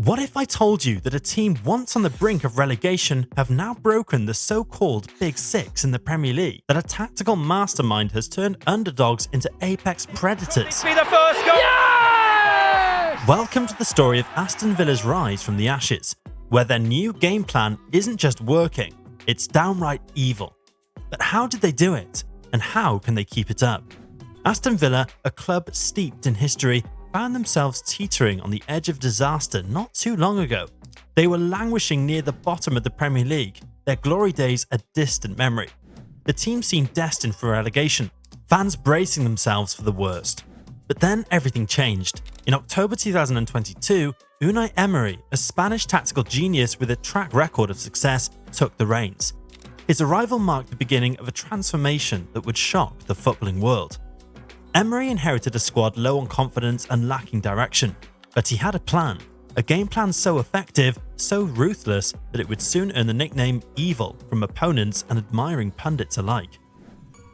What if I told you that a team once on the brink of relegation have now broken the so-called Big Six in the Premier League? That a tactical mastermind has turned underdogs into apex predators? Be the first goal! Yes! Welcome to the story of Aston Villa's rise from the ashes, where their new game plan isn't just working, it's downright evil. But how did they do it? And how can they keep it up? Aston Villa, a club steeped in history, found themselves teetering on the edge of disaster not too long ago. They were languishing near the bottom of the Premier League, their glory days a distant memory. The team seemed destined for relegation, fans bracing themselves for the worst. But then everything changed. In October 2022, Unai Emery, a Spanish tactical genius with a track record of success, took the reins. His arrival marked the beginning of a transformation that would shock the footballing world. Emery inherited a squad low on confidence and lacking direction, but he had a game plan so effective, so ruthless that it would soon earn the nickname Evil from opponents and admiring pundits alike.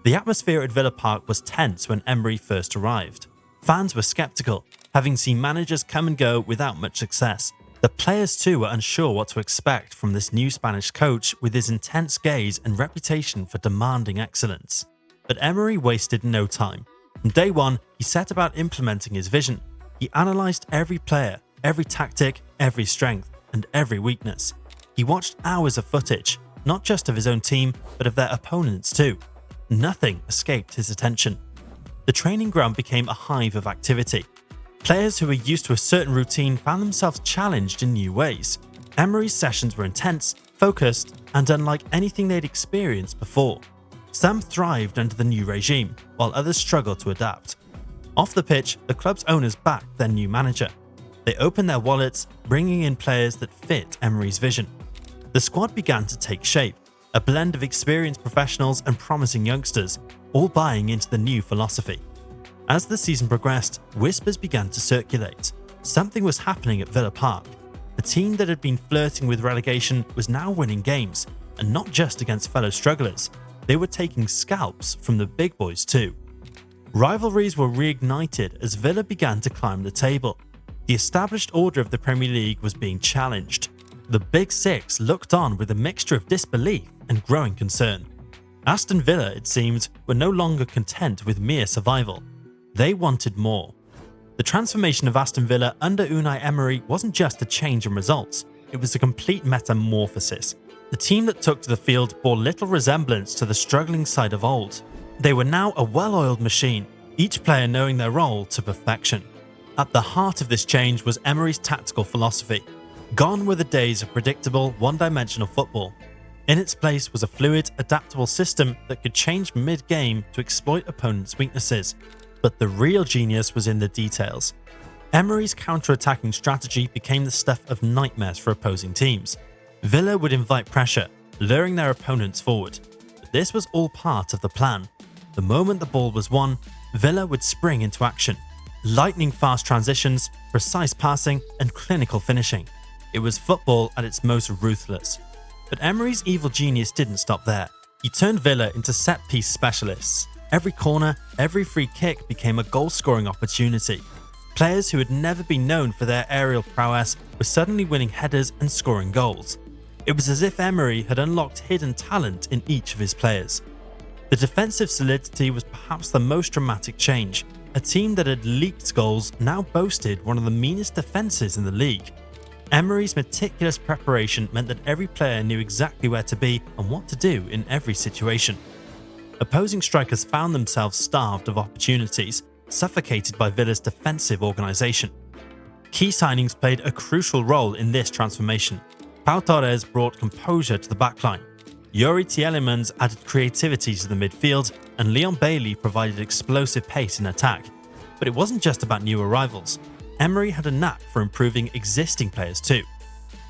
The atmosphere at Villa Park was tense when Emery first arrived. Fans were sceptical, having seen managers come and go without much success. The players too were unsure what to expect from this new Spanish coach with his intense gaze and reputation for demanding excellence. But Emery wasted no time. From day one, he set about implementing his vision. He analysed every player, every tactic, every strength, and every weakness. He watched hours of footage, not just of his own team, but of their opponents too. Nothing escaped his attention. The training ground became a hive of activity. Players who were used to a certain routine found themselves challenged in new ways. Emery's sessions were intense, focused, and unlike anything they'd experienced before. Some thrived under the new regime, while others struggled to adapt. Off the pitch, the club's owners backed their new manager. They opened their wallets, bringing in players that fit Emery's vision. The squad began to take shape, a blend of experienced professionals and promising youngsters, all buying into the new philosophy. As the season progressed, whispers began to circulate. Something was happening at Villa Park. The team that had been flirting with relegation was now winning games, and not just against fellow strugglers. They were taking scalps from the big boys too. Rivalries were reignited as Villa began to climb the table. The established order of the Premier League was being challenged. The Big Six looked on with a mixture of disbelief and growing concern. Aston Villa, it seemed, were no longer content with mere survival. They wanted more. The transformation of Aston Villa under Unai Emery wasn't just a change in results, it was a complete metamorphosis. The team that took to the field bore little resemblance to the struggling side of old. They were now a well-oiled machine, each player knowing their role to perfection. At the heart of this change was Emery's tactical philosophy. Gone were the days of predictable, one-dimensional football. In its place was a fluid, adaptable system that could change mid-game to exploit opponents' weaknesses. But the real genius was in the details. Emery's counter-attacking strategy became the stuff of nightmares for opposing teams. Villa would invite pressure, luring their opponents forward. But this was all part of the plan. The moment the ball was won, Villa would spring into action. Lightning-fast transitions, precise passing, and clinical finishing. It was football at its most ruthless. But Emery's evil genius didn't stop there. He turned Villa into set-piece specialists. Every corner, every free kick became a goal-scoring opportunity. Players who had never been known for their aerial prowess were suddenly winning headers and scoring goals. It was as if Emery had unlocked hidden talent in each of his players. The defensive solidity was perhaps the most dramatic change. A team that had leaked goals now boasted one of the meanest defences in the league. Emery's meticulous preparation meant that every player knew exactly where to be and what to do in every situation. Opposing strikers found themselves starved of opportunities, suffocated by Villa's defensive organisation. Key signings played a crucial role in this transformation. Pau Torres brought composure to the backline. Youri Tielemans added creativity to the midfield, and Leon Bailey provided explosive pace in attack. But it wasn't just about new arrivals. Emery had a knack for improving existing players too.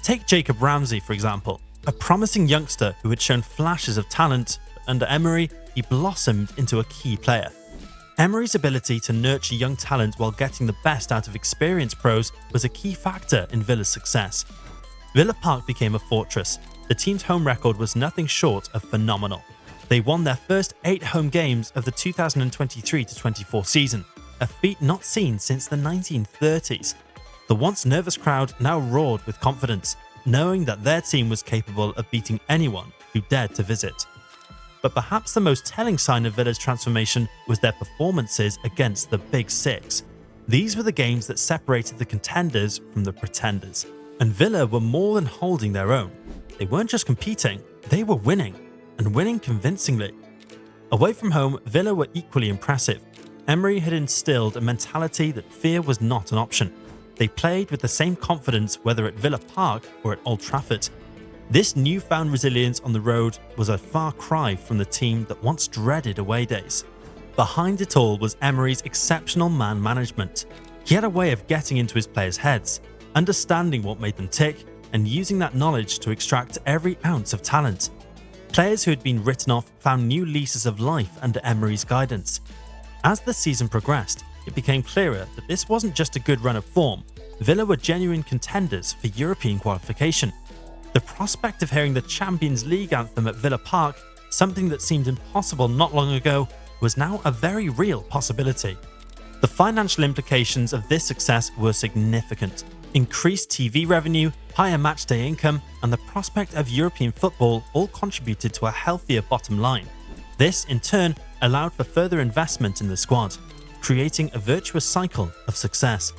Take Jacob Ramsey, for example, a promising youngster who had shown flashes of talent, but under Emery, he blossomed into a key player. Emery's ability to nurture young talent while getting the best out of experienced pros was a key factor in Villa's success. Villa Park became a fortress. The team's home record was nothing short of phenomenal. They won their first 8 home games of the 2023-24 season, a feat not seen since the 1930s. The once nervous crowd now roared with confidence, knowing that their team was capable of beating anyone who dared to visit. But perhaps the most telling sign of Villa's transformation was their performances against the Big Six. These were the games that separated the contenders from the pretenders, and Villa were more than holding their own. They weren't just competing, they were winning, and winning convincingly. Away from home, Villa were equally impressive. Emery had instilled a mentality that fear was not an option. They played with the same confidence whether at Villa Park or at Old Trafford. This newfound resilience on the road was a far cry from the team that once dreaded away days. Behind it all was Emery's exceptional man management. He had a way of getting into his players' heads, understanding what made them tick, and using that knowledge to extract every ounce of talent. Players who had been written off found new leases of life under Emery's guidance. As the season progressed, it became clearer that this wasn't just a good run of form. Villa were genuine contenders for European qualification. The prospect of hearing the Champions League anthem at Villa Park, something that seemed impossible not long ago, was now a very real possibility. The financial implications of this success were significant. Increased TV revenue, higher matchday income, and the prospect of European football all contributed to a healthier bottom line. This, in turn, allowed for further investment in the squad, creating a virtuous cycle of success.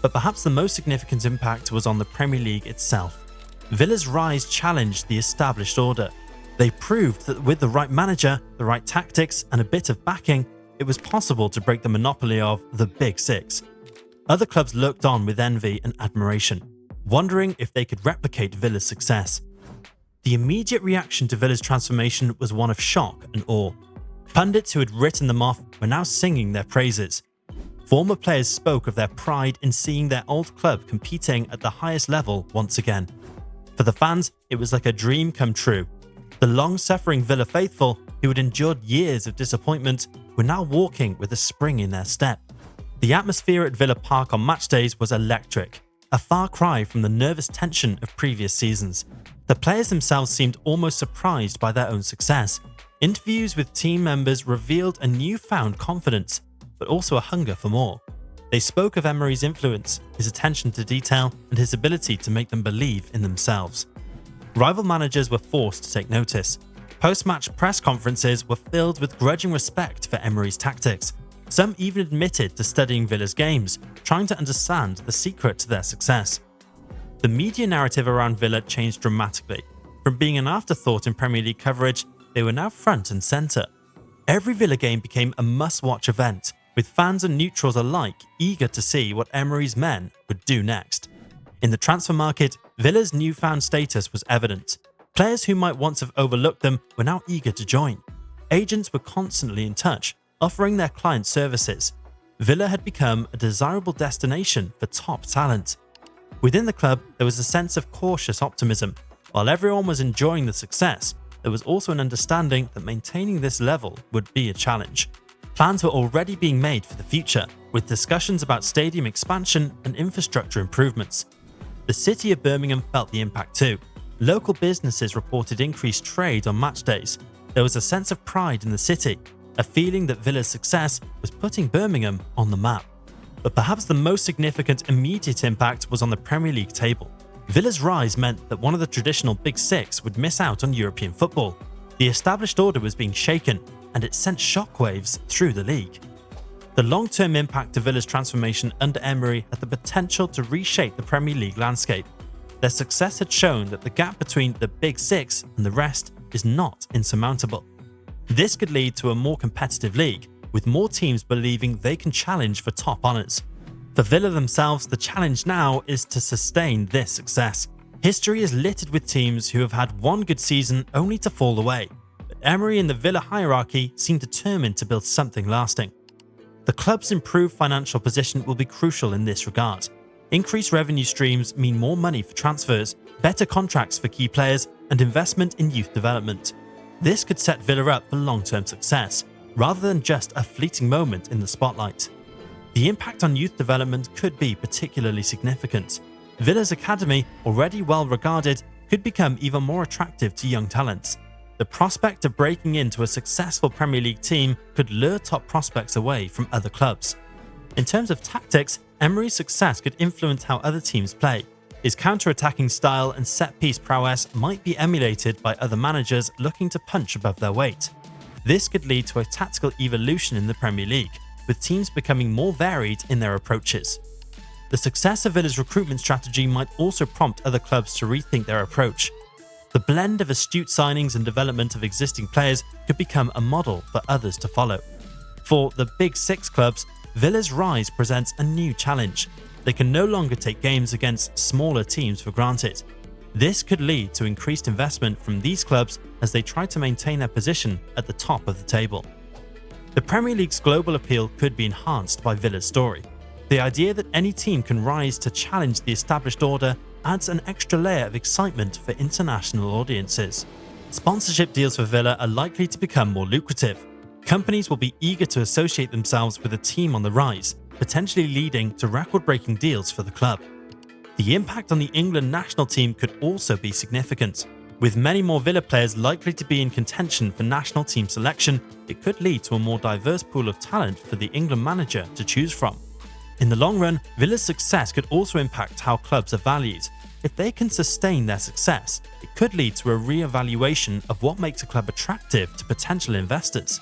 But perhaps the most significant impact was on the Premier League itself. Villa's rise challenged the established order. They proved that with the right manager, the right tactics, and a bit of backing, it was possible to break the monopoly of the Big Six. Other clubs looked on with envy and admiration, wondering if they could replicate Villa's success. The immediate reaction to Villa's transformation was one of shock and awe. Pundits who had written them off were now singing their praises. Former players spoke of their pride in seeing their old club competing at the highest level once again. For the fans, it was like a dream come true. The long-suffering Villa faithful, who had endured years of disappointment, were now walking with a spring in their step. The atmosphere at Villa Park on match days was electric, a far cry from the nervous tension of previous seasons. The players themselves seemed almost surprised by their own success. Interviews with team members revealed a newfound confidence, but also a hunger for more. They spoke of Emery's influence, his attention to detail, and his ability to make them believe in themselves. Rival managers were forced to take notice. Post-match press conferences were filled with grudging respect for Emery's tactics. Some even admitted to studying Villa's games, trying to understand the secret to their success. The media narrative around Villa changed dramatically. From being an afterthought in Premier League coverage, they were now front and centre. Every Villa game became a must-watch event, with fans and neutrals alike eager to see what Emery's men would do next. In the transfer market, Villa's newfound status was evident. Players who might once have overlooked them were now eager to join. Agents were constantly in touch, offering their clients services. Villa had become a desirable destination for top talent. Within the club, there was a sense of cautious optimism. While everyone was enjoying the success, there was also an understanding that maintaining this level would be a challenge. Plans were already being made for the future, with discussions about stadium expansion and infrastructure improvements. The city of Birmingham felt the impact too. Local businesses reported increased trade on match days. There was a sense of pride in the city, a feeling that Villa's success was putting Birmingham on the map. But perhaps the most significant immediate impact was on the Premier League table. Villa's rise meant that one of the traditional Big Six would miss out on European football. The established order was being shaken, and it sent shockwaves through the league. The long-term impact of Villa's transformation under Emery had the potential to reshape the Premier League landscape. Their success had shown that the gap between the Big Six and the rest is not insurmountable. This could lead to a more competitive league, with more teams believing they can challenge for top honours. For Villa themselves, the challenge now is to sustain this success. History is littered with teams who have had one good season only to fall away, but Emery and the Villa hierarchy seem determined to build something lasting. The club's improved financial position will be crucial in this regard. Increased revenue streams mean more money for transfers, better contracts for key players, and investment in youth development. This could set Villa up for long-term success, rather than just a fleeting moment in the spotlight. The impact on youth development could be particularly significant. Villa's academy, already well regarded, could become even more attractive to young talents. The prospect of breaking into a successful Premier League team could lure top prospects away from other clubs. In terms of tactics, Emery's success could influence how other teams play. His counter-attacking style and set-piece prowess might be emulated by other managers looking to punch above their weight. This could lead to a tactical evolution in the Premier League, with teams becoming more varied in their approaches. The success of Villa's recruitment strategy might also prompt other clubs to rethink their approach. The blend of astute signings and development of existing players could become a model for others to follow. For the Big Six clubs, Villa's rise presents a new challenge. They can no longer take games against smaller teams for granted. This could lead to increased investment from these clubs as they try to maintain their position at the top of the table. The Premier League's global appeal could be enhanced by Villa's story. The idea that any team can rise to challenge the established order adds an extra layer of excitement for international audiences. Sponsorship deals for Villa are likely to become more lucrative. Companies will be eager to associate themselves with a team on the rise, potentially leading to record-breaking deals for the club. The impact on the England national team could also be significant. With many more Villa players likely to be in contention for national team selection, it could lead to a more diverse pool of talent for the England manager to choose from. In the long run, Villa's success could also impact how clubs are valued. If they can sustain their success, it could lead to a re-evaluation of what makes a club attractive to potential investors.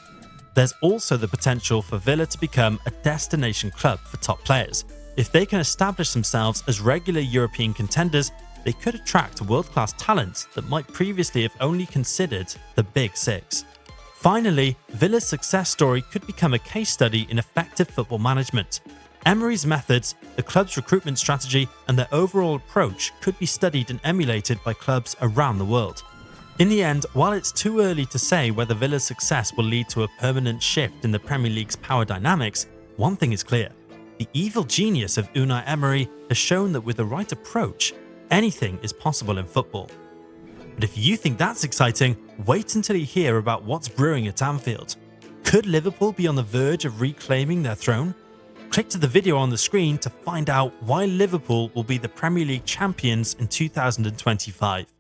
There's also the potential for Villa to become a destination club for top players. If they can establish themselves as regular European contenders, they could attract world-class talent that might previously have only considered the Big Six. Finally, Villa's success story could become a case study in effective football management. Emery's methods, the club's recruitment strategy, and their overall approach could be studied and emulated by clubs around the world. In the end, while it's too early to say whether Villa's success will lead to a permanent shift in the Premier League's power dynamics, one thing is clear. The evil genius of Unai Emery has shown that with the right approach, anything is possible in football. But if you think that's exciting, wait until you hear about what's brewing at Anfield. Could Liverpool be on the verge of reclaiming their throne? Click to the video on the screen to find out why Liverpool will be the Premier League champions in 2025.